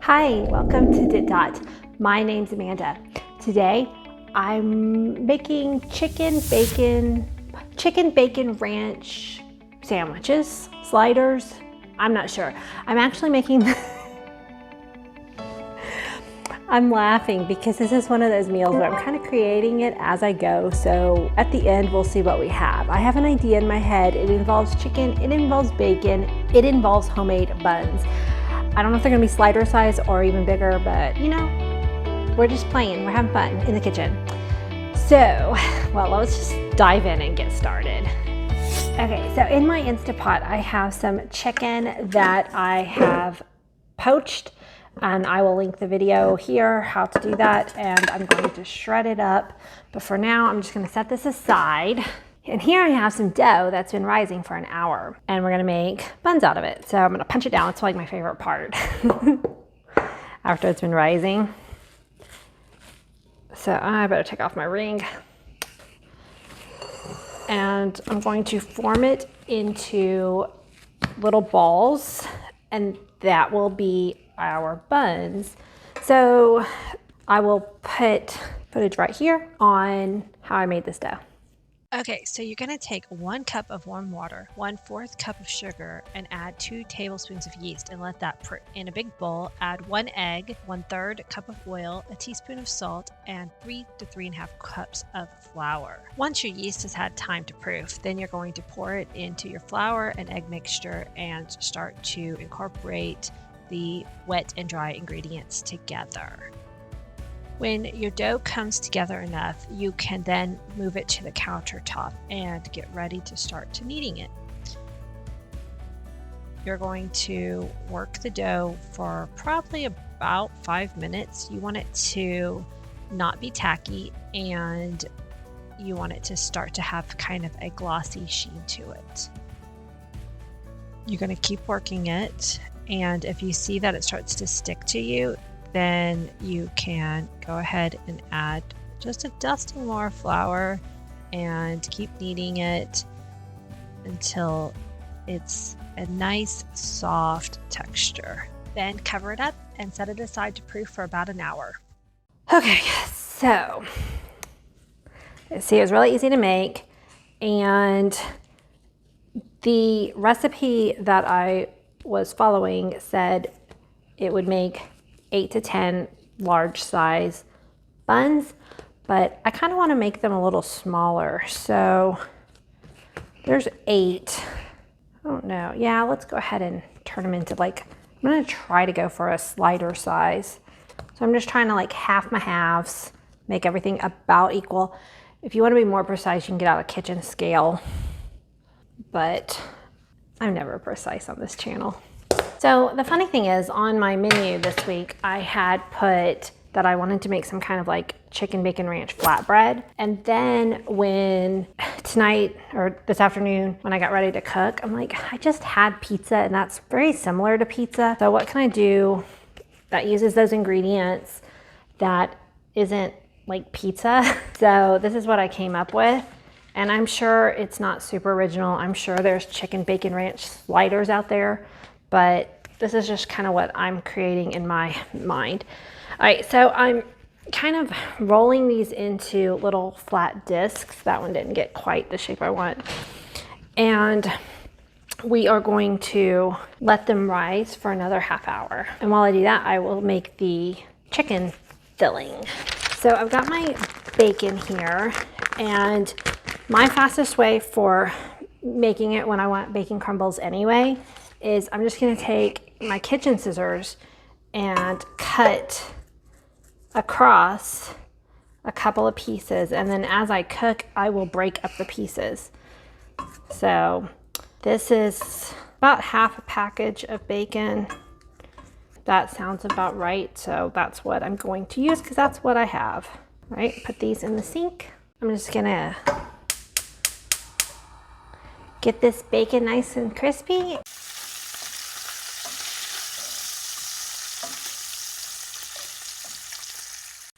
Hi, welcome to Dit Dot. My name's Amanda. Today I'm making chicken bacon ranch sandwiches, sliders. I'm not sure. I'm actually making I'm laughing because this is one of those meals where I'm kind of creating it as I go. So at the end, we'll see what we have. I have an idea in my head. It involves chicken, it involves bacon, it involves homemade buns. I don't know if they're gonna be slider size or even bigger, but you know, we're just playing, we're having fun in the kitchen. So, well, let's just dive in and get started. Okay, so in my Instapot, I have some chicken that I have poached, and I will link the video here how to do that, and I'm going to shred it up. But for now, I'm just gonna set this aside. And here I have some dough that's been rising for an hour, and we're gonna make buns out of it. So I'm gonna punch it down. It's like my favorite part after it's been rising. So I better take off my ring. And I'm going to form it into little balls, and that will be our buns. So I will put footage right here on how I made this dough. Okay, so you're going to take 1 cup of warm water, 1/4 cup of sugar, and add 2 tablespoons of yeast and let that in a big bowl. Add 1 egg, 1/3 cup of oil, a teaspoon of salt, and 3 to 3.5 cups of flour. Once your yeast has had time to proof, then you're going to pour it into your flour and egg mixture and start to incorporate the wet and dry ingredients together. When your dough comes together enough, you can then move it to the countertop and get ready to start to kneading it. You're going to work the dough for probably about 5 minutes. You want it to not be tacky, and you want it to start to have kind of a glossy sheen to it. You're going to keep working it, and if you see that it starts to stick to you, then you can go ahead and add just a dusting more flour and keep kneading it until it's a nice soft texture. Then cover it up and set it aside to proof for about an hour. Okay, so see, it was really easy to make, and the recipe that I was following said it would make 8 to 10 large size buns, but I kind of want to make them a little smaller. So there's 8. I don't know. Yeah, let's go ahead and turn them into I'm going to try to go for a slider size. So I'm just trying to half my halves, make everything about equal. If you want to be more precise, you can get out a kitchen scale, but I'm never precise on this channel. So the funny thing is, on my menu this week, I had put that I wanted to make some kind of chicken bacon ranch flatbread. And then when tonight or this afternoon, when I got ready to cook, I'm like, I just had pizza, and that's very similar to pizza. So what can I do that uses those ingredients that isn't like pizza? So this is what I came up with. And I'm sure it's not super original. I'm sure there's chicken bacon ranch sliders out there, but this is just kind of what I'm creating in my mind. All right, so I'm kind of rolling these into little flat discs. That one didn't get quite the shape I want. And we are going to let them rise for another half hour. And while I do that, I will make the chicken filling. So I've got my bacon here, and my fastest way for making it when I want bacon crumbles anyway is I'm just gonna take my kitchen scissors and cut across a couple of pieces, and then as I cook, I will break up the pieces. So this is about half a package of bacon. That sounds about right, so that's what I'm going to use because that's what I have. All right, put these in the sink. I'm just gonna get this bacon nice and crispy.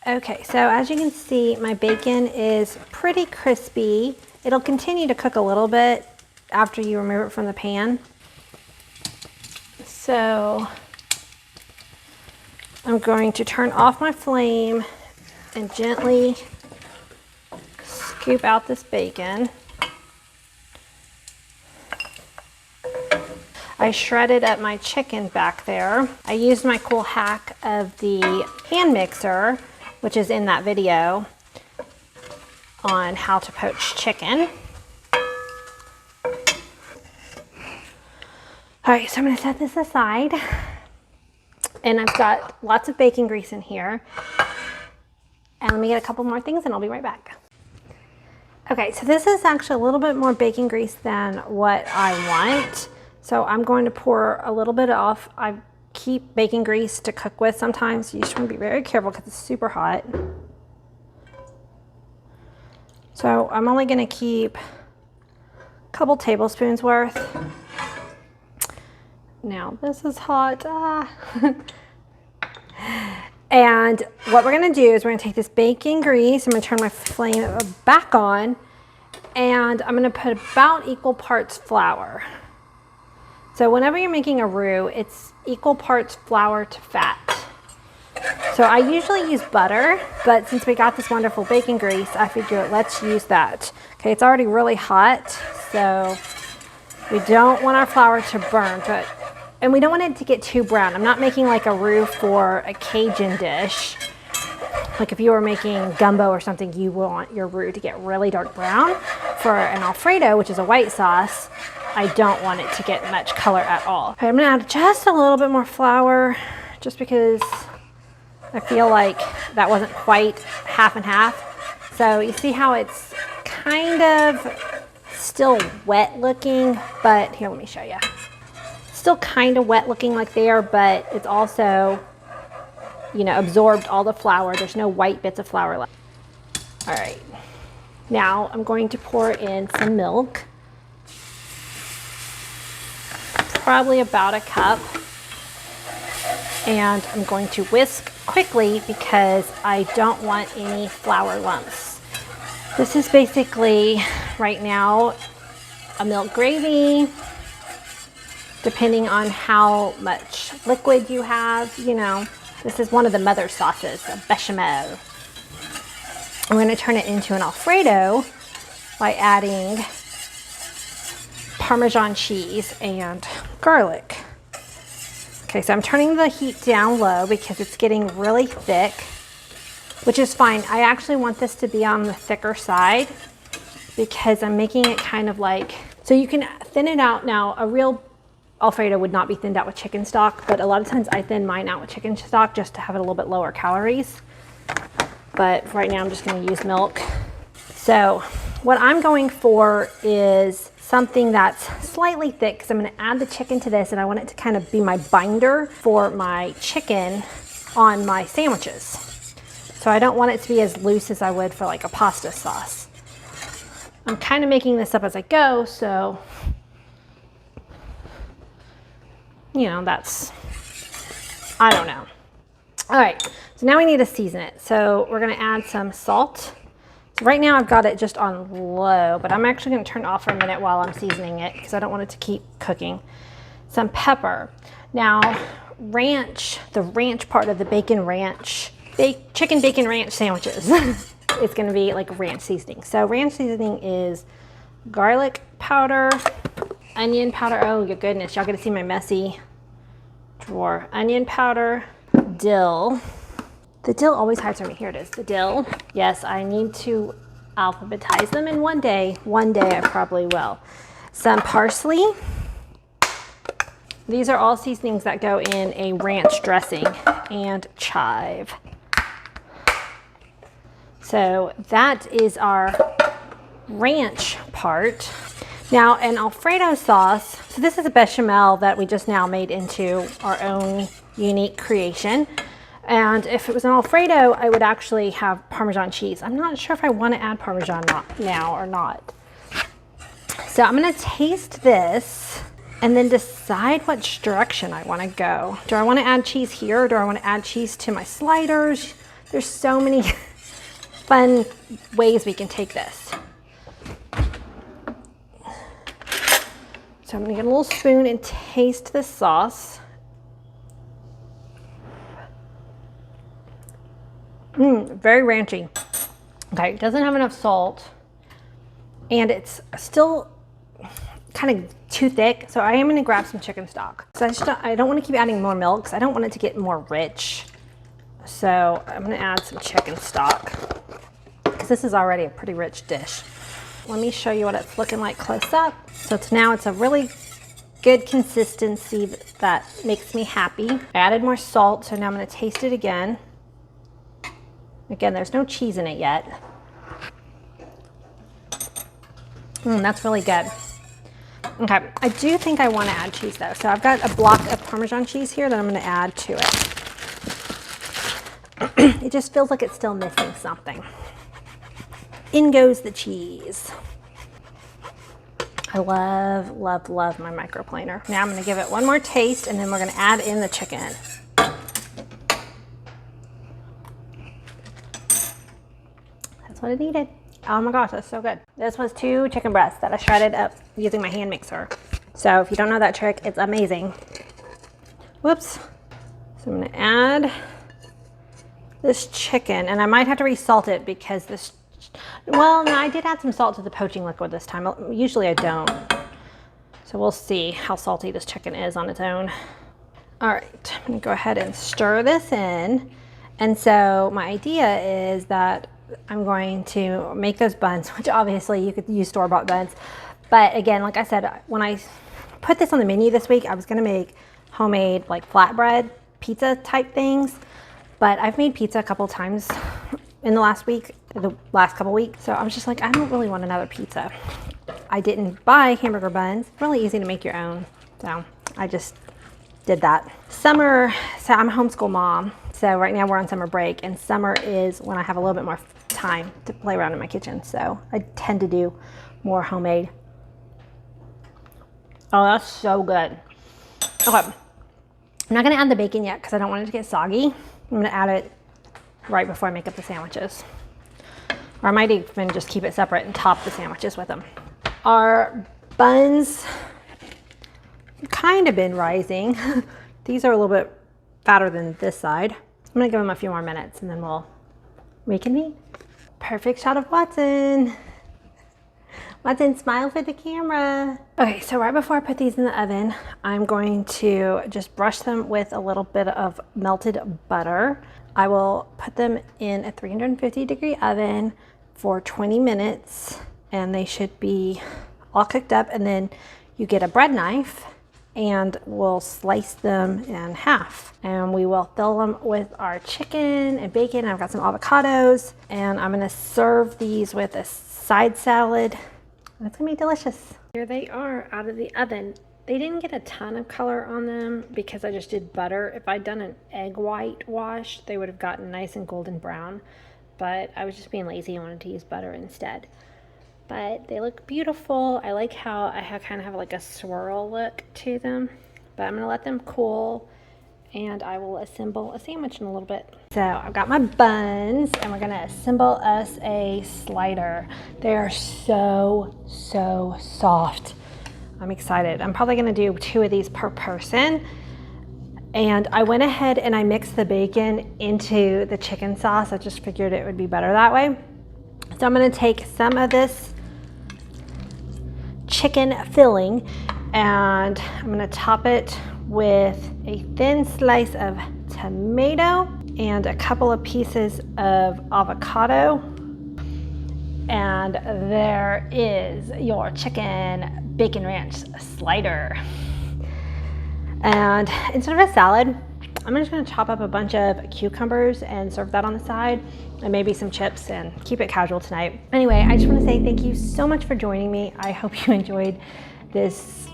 Okay, so as you can see, my bacon is pretty crispy. It'll continue to cook a little bit after you remove it from the pan. So I'm going to turn off my flame and gently scoop out this bacon. I shredded up my chicken back there. I used my cool hack of the hand mixer, which is in that video on how to poach chicken. All right, so I'm gonna set this aside. And I've got lots of bacon grease in here. And let me get a couple more things and I'll be right back. Okay, so this is actually a little bit more bacon grease than what I want. So I'm going to pour a little bit off. I keep bacon grease to cook with sometimes. You just want to be very careful because it's super hot. So I'm only going to keep a couple tablespoons worth. Now this is hot. And what we're gonna do is we're gonna take this bacon grease, I'm gonna turn my flame back on, and I'm gonna put about equal parts flour. So whenever you're making a roux, it's equal parts flour to fat. So I usually use butter, but since we got this wonderful bacon grease, I figure let's use that. Okay, it's already really hot, so we don't want our flour to burn, and we don't want it to get too brown. I'm not making like a roux for a Cajun dish. Like if you were making gumbo or something, you want your roux to get really dark brown. For an Alfredo, which is a white sauce, I don't want it to get much color at all. Okay, I'm gonna add just a little bit more flour, just because I feel like that wasn't quite half and half. So you see how it's kind of still wet looking, but here, let me show you. Still kind of wet looking like there, but it's also, you know, absorbed all the flour. There's no white bits of flour left. All right, now I'm going to pour in some milk, probably about a cup, and I'm going to whisk quickly because I don't want any flour lumps. This is basically right now a milk gravy. Depending on how much liquid you have, you know, this is one of the mother sauces, a bechamel. I'm going to turn it into an Alfredo by adding Parmesan cheese and garlic. Okay, so I'm turning the heat down low because it's getting really thick, which is fine. I actually want this to be on the thicker side because I'm making it kind of like, so you can thin it out. Now, a real Alfredo would not be thinned out with chicken stock, but a lot of times I thin mine out with chicken stock just to have it a little bit lower calories. But right now I'm just going to use milk. So what I'm going for is something that's slightly thick because I'm going to add the chicken to this and I want it to kind of be my binder for my chicken on my sandwiches. So I don't want it to be as loose as I would for like a pasta sauce. I'm kind of making this up as I go, so you know, that's, I don't know. All right, so now we need to season it. So we're gonna add some salt. So right now I've got it just on low, but I'm actually gonna turn it off for a minute while I'm seasoning it because I don't want it to keep cooking. Some pepper. Now, ranch, the ranch part of the bacon ranch, chicken bacon ranch sandwiches is gonna be like ranch seasoning. So ranch seasoning is garlic powder, onion powder. Oh your goodness, y'all get to see my messy drawer. Onion powder, dill. The dill always hides from me. Here it is, the dill. Yes, I need to alphabetize them in one day. One day I probably will. Some parsley. These are all seasonings that go in a ranch dressing, and chive. So that is our ranch part. Now an Alfredo sauce, so this is a bechamel that we just now made into our own unique creation. And if it was an Alfredo, I would actually have Parmesan cheese. I'm not sure if I want to add Parmesan now or not. So I'm gonna taste this and then decide which direction I want to go. Do I want to add cheese here or do I want to add cheese to my sliders? There's so many fun ways we can take this. So I'm gonna get a little spoon and taste this sauce. Very ranchy. Okay, it doesn't have enough salt, and it's still kind of too thick, so I am going to grab some chicken stock. So I don't want to keep adding more milk, because I don't want it to get more rich. So I'm going to add some chicken stock, because this is already a pretty rich dish. Let me show you what it's looking like close up. So it's a really good consistency that makes me happy. I added more salt, so now I'm going to taste it again. Again, there's no cheese in it yet. That's really good. Okay, I do think I want to add cheese though. So I've got a block of Parmesan cheese here that I'm going to add to it. It just feels like it's still missing something. In goes the cheese. I love, love, love my microplaner. Now I'm going to give it one more taste, and then we're going to add in the chicken. That's what it needed. Oh my gosh, that's so good. This was 2 chicken breasts that I shredded up using my hand mixer. So if you don't know that trick, it's amazing. Whoops. So I'm going to add this chicken, and I might have to re-salt it because this, well, no, I did add some salt to the poaching liquid this time. Usually I don't. So we'll see how salty this chicken is on its own. All right, I'm gonna go ahead and stir this in. And so my idea is that I'm going to make those buns, which obviously you could use store-bought buns. But again, like I said, when I put this on the menu this week, I was gonna make homemade like flatbread pizza type things. But I've made pizza a couple times in the last couple weeks. So I was just like, I don't really want another pizza. I didn't buy hamburger buns. Really easy to make your own. So I just did that. Summer, so I'm a homeschool mom. So right now we're on summer break, and summer is when I have a little bit more time to play around in my kitchen. So I tend to do more homemade. Oh, that's so good. Okay, I'm not gonna add the bacon yet because I don't want it to get soggy. I'm gonna add it right before I make up the sandwiches. Or I might even just keep it separate and top the sandwiches with them. Our buns kind of been rising. These are a little bit fatter than this side. I'm gonna give them a few more minutes and then we'll reconvene. Perfect shot of Watson. Watson, smile for the camera. Okay, so right before I put these in the oven, I'm going to just brush them with a little bit of melted butter. I will put them in a 350-degree oven for 20 minutes, and they should be all cooked up. And then you get a bread knife and we'll slice them in half. And we will fill them with our chicken and bacon. I've got some avocados, and I'm gonna serve these with a side salad. It's gonna be delicious. Here they are out of the oven. They didn't get a ton of color on them because I just did butter. If I'd done an egg white wash, they would have gotten nice and golden brown. But I was just being lazy and wanted to use butter instead. But they look beautiful. I like how I kind of have like a swirl look to them. But I'm gonna let them cool, and I will assemble a sandwich in a little bit. So I've got my buns, and we're gonna assemble us a slider. They are so, so soft. I'm excited. I'm probably gonna do 2 of these per person. And I went ahead and I mixed the bacon into the chicken sauce. I just figured it would be better that way. So I'm gonna take some of this chicken filling, and I'm gonna top it with a thin slice of tomato and a couple of pieces of avocado. And there is your chicken bacon ranch slider. And instead of a salad, I'm just gonna chop up a bunch of cucumbers and serve that on the side, and maybe some chips, and keep it casual tonight. Anyway, I just wanna say thank you so much for joining me. I hope you enjoyed this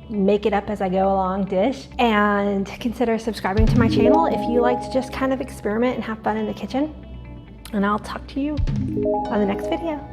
make it up as I go along dish, and consider subscribing to my channel if you like to just kind of experiment and have fun in the kitchen. And I'll talk to you on the next video.